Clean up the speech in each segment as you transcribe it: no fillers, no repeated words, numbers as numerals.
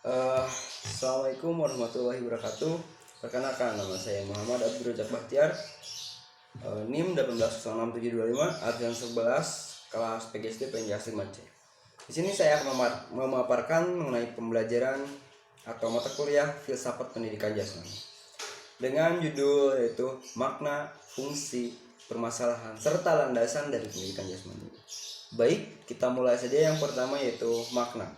Assalamualaikum warahmatullahi wabarakatuh. Perkenalkan, nama saya Muhammad Abdul Razak Bahtiar, NIM 1806725, Adrian 11, kelas PGSD PNJ 5C. Di sini saya akan memaparkan mengenai pembelajaran atau mata kuliah filsafat pendidikan jasmani dengan judul yaitu makna, fungsi, permasalahan serta landasan dari pendidikan jasmani. Baik, kita mulai saja. Yang pertama yaitu makna.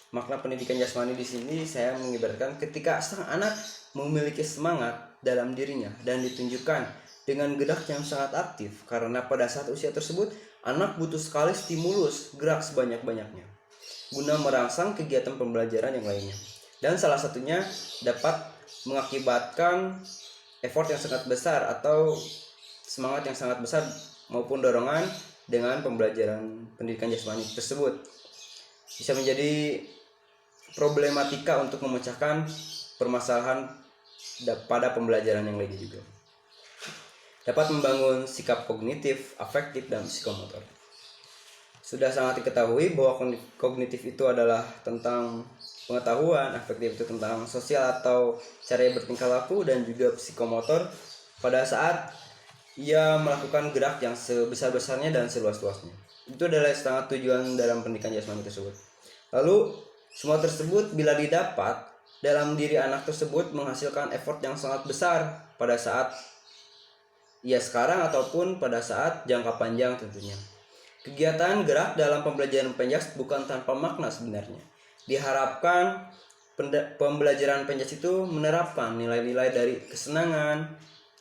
Makna pendidikan jasmani di sini saya mengibaratkan ketika sang anak memiliki semangat dalam dirinya dan ditunjukkan dengan gerak yang sangat aktif, karena pada saat usia tersebut anak butuh sekali stimulus gerak sebanyak-banyaknya guna merangsang kegiatan pembelajaran yang lainnya, dan salah satunya dapat mengakibatkan effort yang sangat besar atau semangat yang sangat besar maupun dorongan dengan pembelajaran pendidikan jasmani tersebut. Bisa menjadi problematika untuk memecahkan permasalahan pada pembelajaran yang lainnya juga. Dapat membangun sikap kognitif, afektif, dan psikomotor. Sudah sangat diketahui bahwa kognitif itu adalah tentang pengetahuan, afektif itu tentang sosial atau cara bertingkah laku, dan juga psikomotor pada saat ia melakukan gerak yang sebesar-besarnya dan seluas-luasnya. Itu adalah setengah tujuan dalam pendidikan jasmani tersebut. Lalu semua tersebut bila didapat dalam diri anak tersebut menghasilkan effort yang sangat besar pada saat ia sekarang ataupun pada saat jangka panjang tentunya. Kegiatan gerak dalam pembelajaran penjas bukan tanpa makna sebenarnya. Diharapkan pembelajaran penjas itu menerapkan nilai-nilai dari kesenangan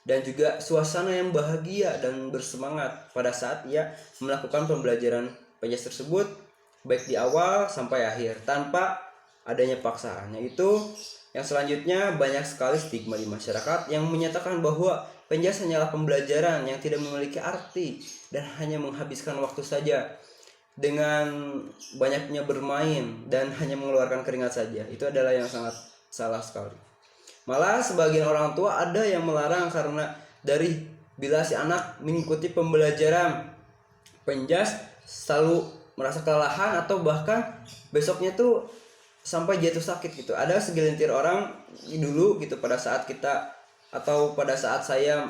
dan juga suasana yang bahagia dan bersemangat pada saat ia melakukan pembelajaran penjas tersebut, baik di awal sampai akhir tanpa adanya paksaan. Yaitu yang selanjutnya, banyak sekali stigma di masyarakat yang menyatakan bahwa penjas hanyalah pembelajaran yang tidak memiliki arti dan hanya menghabiskan waktu saja dengan banyaknya bermain dan hanya mengeluarkan keringat saja. Itu adalah yang sangat salah sekali. Malah sebagian orang tua ada yang melarang karena dari bila si anak mengikuti pembelajaran penjas selalu merasa kelelahan atau bahkan besoknya tuh sampai jatuh sakit gitu. Ada segelintir orang dulu gitu pada saat kita atau pada saat saya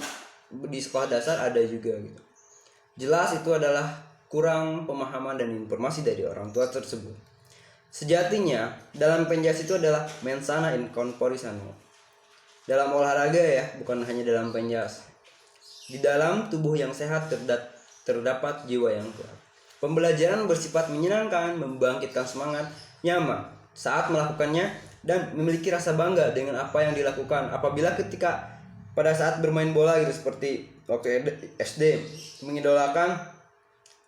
di sekolah dasar ada juga gitu. Jelas itu adalah kurang pemahaman dan informasi dari orang tua tersebut. Sejatinya dalam penjas itu adalah mens sana in corpore sano. Dalam olahraga ya, bukan hanya dalam penjas. Di dalam tubuh yang sehat terdapat jiwa yang kuat. Pembelajaran bersifat menyenangkan, membangkitkan semangat, nyaman saat melakukannya, dan memiliki rasa bangga dengan apa yang dilakukan. Apabila ketika pada saat bermain bola gitu, seperti waktu SD, mengidolakan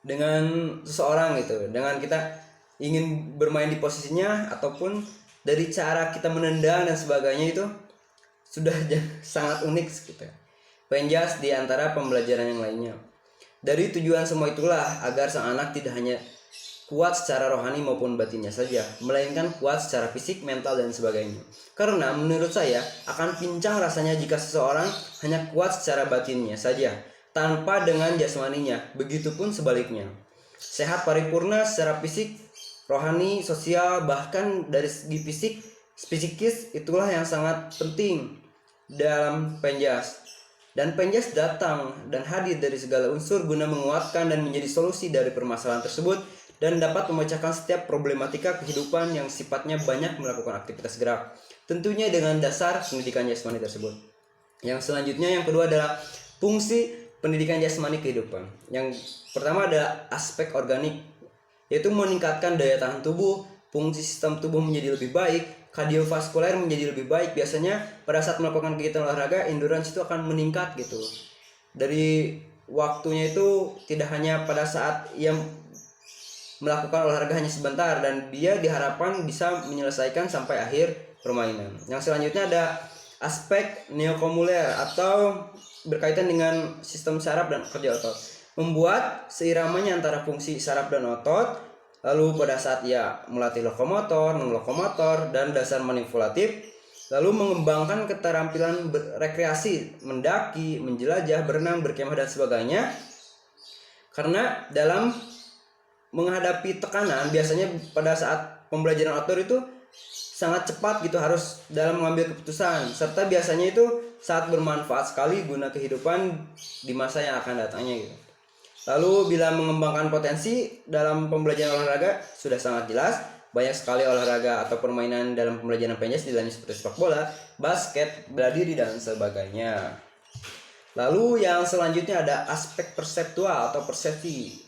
dengan seseorang gitu, dengan kita ingin bermain di posisinya ataupun dari cara kita menendang dan sebagainya, itu sudah sangat unik gitu. Penjas di antara pembelajaran yang lainnya. Dari tujuan semua itulah agar sang anak tidak hanya kuat secara rohani maupun batinnya saja, melainkan kuat secara fisik, mental, dan sebagainya. Karena menurut saya akan pincang rasanya jika seseorang hanya kuat secara batinnya saja tanpa dengan jasmaninya. Begitupun sebaliknya. Sehat paripurna secara fisik, rohani, sosial, bahkan dari segi psikis, itulah yang sangat penting dalam penjas. Dan penjas datang dan hadir dari segala unsur guna menguatkan dan menjadi solusi dari permasalahan tersebut, dan dapat memecahkan setiap problematika kehidupan yang sifatnya banyak melakukan aktivitas gerak, tentunya dengan dasar pendidikan jasmani tersebut. Yang selanjutnya, yang kedua adalah fungsi pendidikan jasmani kehidupan. Yang pertama adalah aspek organik, yaitu meningkatkan daya tahan tubuh, fungsi sistem tubuh menjadi lebih baik, kardiovaskuler menjadi lebih baik. Biasanya pada saat melakukan kegiatan olahraga, endurance itu akan meningkat gitu. Dari waktunya itu tidak hanya pada saat ia melakukan olahraga hanya sebentar, dan dia diharapkan bisa menyelesaikan sampai akhir permainan. Yang selanjutnya ada aspek neokomuler atau berkaitan dengan sistem saraf dan kerja otot, membuat seiramanya antara fungsi saraf dan otot. Lalu pada saat ia melatih lokomotor, non-lokomotor, dan dasar manipulatif, lalu mengembangkan keterampilan rekreasi, mendaki, menjelajah, berenang, berkemah, dan sebagainya. Karena dalam menghadapi tekanan, biasanya pada saat pembelajaran outdoor itu sangat cepat gitu harus dalam mengambil keputusan, serta biasanya itu sangat bermanfaat sekali guna kehidupan di masa yang akan datangnya gitu. Lalu bila mengembangkan potensi dalam pembelajaran olahraga sudah sangat jelas. Banyak sekali olahraga atau permainan dalam pembelajaran PNJAS dilayani seperti sepak bola, basket, bela diri, dan sebagainya. Lalu yang selanjutnya ada aspek perseptual atau persepsi.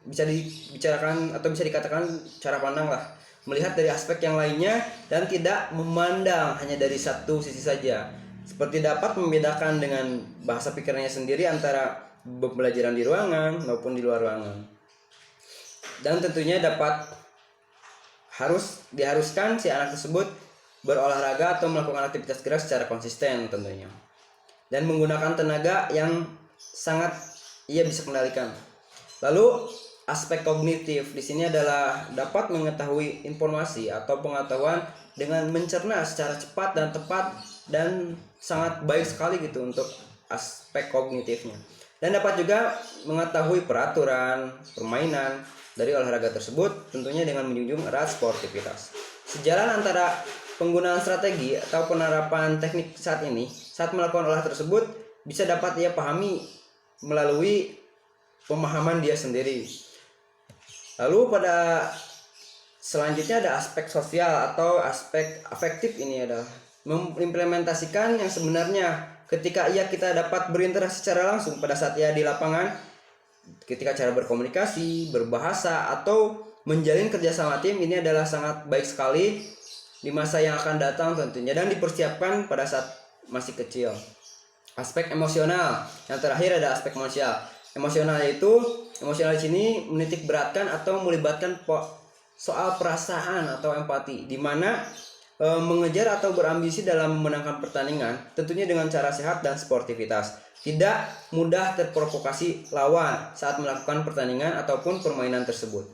Bisa dibicarakan atau bisa dikatakan cara pandang lah. Melihat dari aspek yang lainnya dan tidak memandang hanya dari satu sisi saja. Seperti dapat membedakan dengan bahasa pikirnya sendiri antara pembelajaran di ruangan maupun di luar ruangan. Dan tentunya diharuskan si anak tersebut berolahraga atau melakukan aktivitas gerak secara konsisten tentunya. Dan menggunakan tenaga yang sangat ia bisa kendalikan. Lalu aspek kognitif di sini adalah dapat mengetahui informasi atau pengetahuan dengan mencerna secara cepat dan tepat dan sangat baik sekali gitu untuk aspek kognitifnya. Dan dapat juga mengetahui peraturan, permainan dari olahraga tersebut tentunya dengan menjunjung erat sportivitas. Sejalan antara penggunaan strategi atau penerapan teknik saat melakukan olahraga tersebut bisa dapat ia pahami melalui pemahaman dia sendiri. Lalu pada selanjutnya ada aspek sosial atau aspek afektif. Ini adalah mengimplementasikan yang sebenarnya ketika kita dapat berinteraksi secara langsung pada saat ia di lapangan, ketika cara berkomunikasi, berbahasa, atau menjalin kerjasama tim. Ini adalah sangat baik sekali di masa yang akan datang tentunya dan dipersiapkan pada saat masih kecil. Aspek emosional. Yang terakhir ada aspek emosional. Emosional di sini menitik beratkan atau melibatkan soal perasaan atau empati, di mana mengejar atau berambisi dalam memenangkan pertandingan tentunya dengan cara sehat dan sportivitas. Tidak mudah terprovokasi lawan saat melakukan pertandingan ataupun permainan tersebut.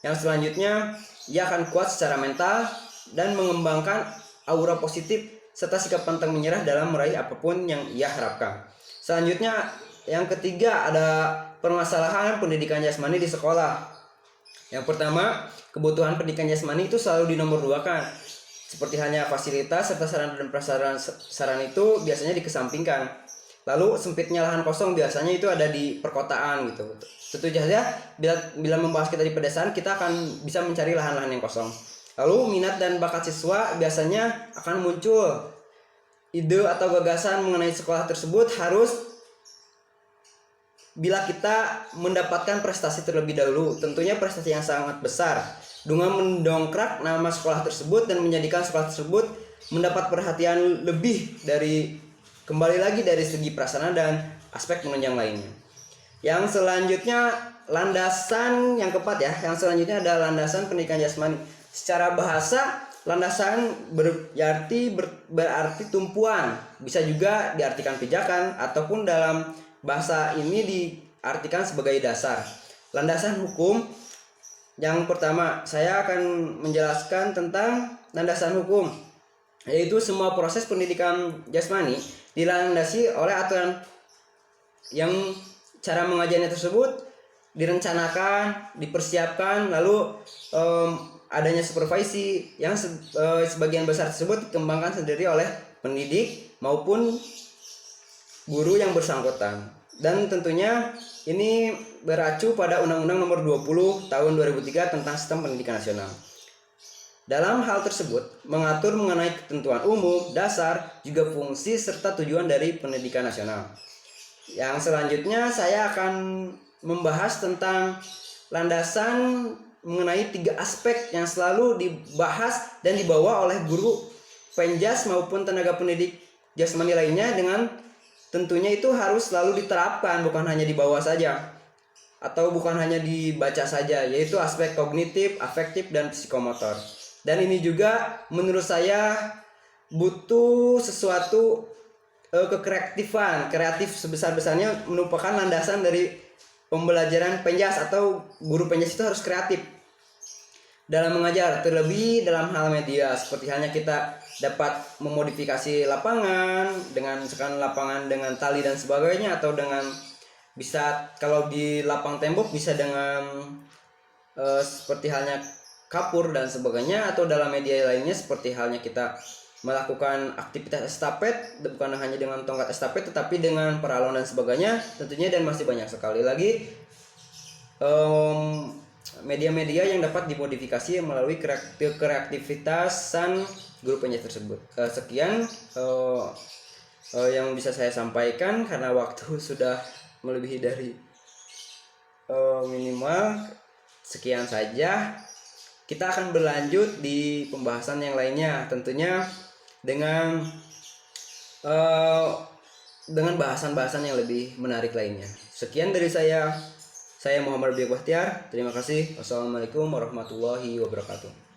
Yang selanjutnya, ia akan kuat secara mental dan mengembangkan aura positif serta sikap pantang menyerah dalam meraih apapun yang ia harapkan. Selanjutnya, yang ketiga ada permasalahan pendidikan jasmani di sekolah. Yang pertama, kebutuhan pendidikan jasmani itu selalu dinomorduakan. Seperti hanya fasilitas serta sarana dan prasarana itu biasanya dikesampingkan. Lalu sempitnya lahan kosong biasanya itu ada di perkotaan gitu. Tentu saja bila membahas kita di pedesaan, kita akan bisa mencari lahan-lahan yang kosong. Lalu minat dan bakat siswa biasanya akan muncul. Ide atau gagasan mengenai sekolah tersebut harus bila kita mendapatkan prestasi terlebih dahulu, tentunya prestasi yang sangat besar, dengan mendongkrak nama sekolah tersebut dan menjadikan sekolah tersebut mendapat perhatian lebih kembali lagi dari segi prasarana dan aspek penunjang lainnya. Yang selanjutnya landasan yang keempat ya. Yang selanjutnya adalah landasan pendidikan jasmani. Secara bahasa, landasan berarti tumpuan. Bisa juga diartikan pijakan ataupun dalam bahasa ini diartikan sebagai dasar. Landasan hukum. Yang pertama, saya akan menjelaskan tentang landasan hukum, yaitu semua proses pendidikan jasmani dilandasi oleh aturan yang cara mengajarnya tersebut direncanakan, dipersiapkan, lalu adanya supervisi yang sebagian besar tersebut dikembangkan sendiri oleh pendidik maupun guru yang bersangkutan. Dan tentunya ini beracu pada Undang-Undang Nomor 20 Tahun 2003 tentang Sistem Pendidikan Nasional. Dalam hal tersebut, mengatur mengenai ketentuan umum, dasar, juga fungsi serta tujuan dari pendidikan nasional. Yang selanjutnya saya akan membahas tentang landasan mengenai 3 aspek yang selalu dibahas dan dibawa oleh guru penjas maupun tenaga pendidik jasmani lainnya, dengan tentunya itu harus selalu diterapkan, bukan hanya dibawa saja atau bukan hanya dibaca saja, yaitu aspek kognitif, afektif, dan psikomotor. Dan ini juga menurut saya butuh sesuatu kreatif sebesar-besarnya, merupakan landasan dari pembelajaran penjas atau guru penjas itu harus kreatif dalam mengajar, terlebih dalam hal media, seperti halnya kita dapat memodifikasi lapangan dengan misalkan lapangan dengan tali dan sebagainya, atau dengan bisa kalau di lapang tembok bisa dengan seperti halnya kapur dan sebagainya, atau dalam media lainnya seperti halnya kita melakukan aktivitas estafet, bukan hanya dengan tongkat estafet tetapi dengan paralon dan sebagainya tentunya, dan masih banyak sekali lagi media-media yang dapat dimodifikasi melalui kreativitasan guru penjahit tersebut. Sekian yang bisa saya sampaikan karena waktu sudah melebihi dari minimal. Sekian saja. Kita akan berlanjut di pembahasan yang lainnya, tentunya dengan bahasan-bahasan yang lebih menarik lainnya. Sekian dari saya Muhammad Abdi Bahtiar. Terima kasih. Wassalamualaikum warahmatullahi wabarakatuh.